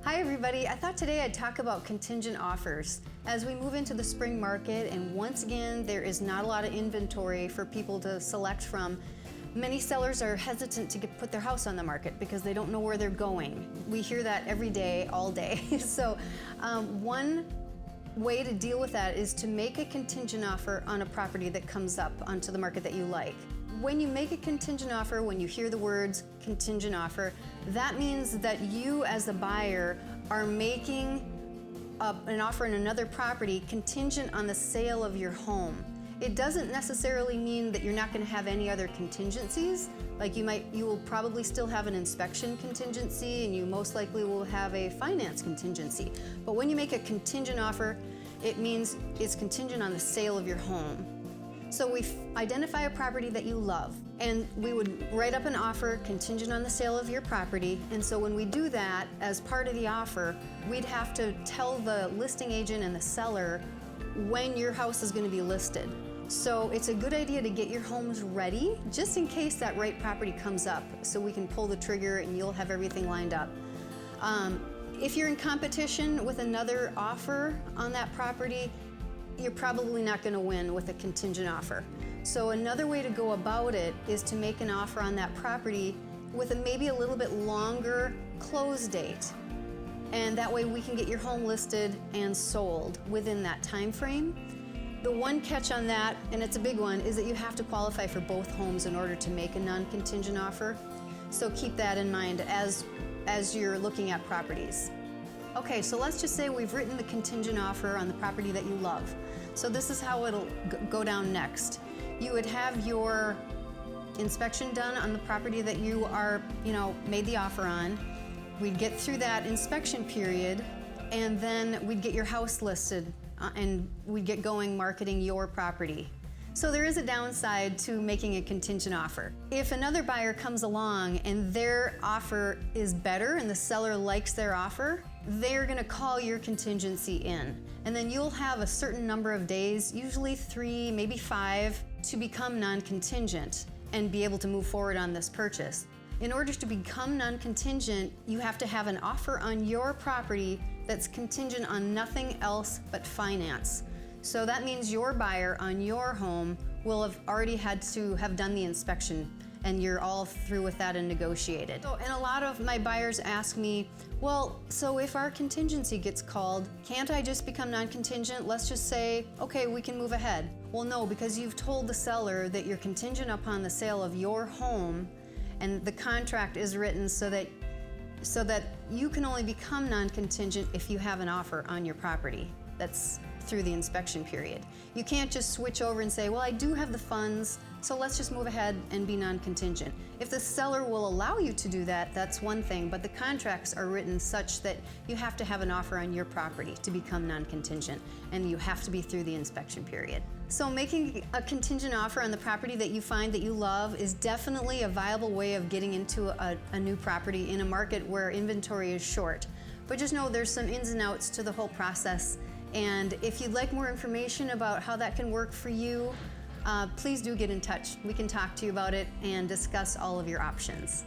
Hi everybody, I thought today I'd talk about contingent offers. As we move into the spring market, and once again there is not a lot of inventory for people to select from, many sellers are hesitant to put their house on the market because they don't know where they're going. We hear that every day, all day. So one way to deal with that is to make a contingent offer on a property that comes up onto the market that you like. When you make a contingent offer, when you hear the words contingent offer, that means that you as a buyer are making an offer on another property contingent on the sale of your home. It doesn't necessarily mean that you're not going to have any other contingencies. Like you will probably still have an inspection contingency, and you most likely will have a finance contingency. But when you make a contingent offer, it means it's contingent on the sale of your home. So we identify a property that you love, and we would write up an offer contingent on the sale of your property. And so when we do that, as part of the offer, we'd have to tell the listing agent and the seller when your house is going to be listed. So it's a good idea to get your homes ready just in case that right property comes up, so we can pull the trigger and you'll have everything lined up. If you're in competition with another offer on that property, you're probably not going to win with a contingent offer. So another way to go about it is to make an offer on that property with maybe a little bit longer close date. And that way we can get your home listed and sold within that time frame. The one catch on that, and it's a big one, is that you have to qualify for both homes in order to make a non-contingent offer. So keep that in mind as you're looking at properties. Okay, so let's just say we've written the contingent offer on the property that you love. So this is how it'll go down next. You would have your inspection done on the property that you made the offer on. We'd get through that inspection period, and then we'd get your house listed, and we'd get going marketing your property. So there is a downside to making a contingent offer. If another buyer comes along and their offer is better and the seller likes their offer, they're going to call your contingency in. And then you'll have a certain number of days, usually 3, maybe 5, to become non-contingent and be able to move forward on this purchase. In order to become non-contingent, you have to have an offer on your property that's contingent on nothing else but finance. So that means your buyer on your home will have already had to have done the inspection, and you're all through with that and negotiated. So, and a lot of my buyers ask me, well, so if our contingency gets called, can't I just become non-contingent? Let's just say, okay, we can move ahead. Well, no, because you've told the seller that you're contingent upon the sale of your home, and the contract is written so that you can only become non-contingent if you have an offer on your property that's through the inspection period. You can't just switch over and say, well, I do have the funds, so let's just move ahead and be non-contingent. If the seller will allow you to do that, that's one thing, but the contracts are written such that you have to have an offer on your property to become non-contingent, and you have to be through the inspection period. So making a contingent offer on the property that you find that you love is definitely a viable way of getting into a new property in a market where inventory is short. But just know there's some ins and outs to the whole process. And if you'd like more information about how that can work for you, please do get in touch. We can talk to you about it and discuss all of your options.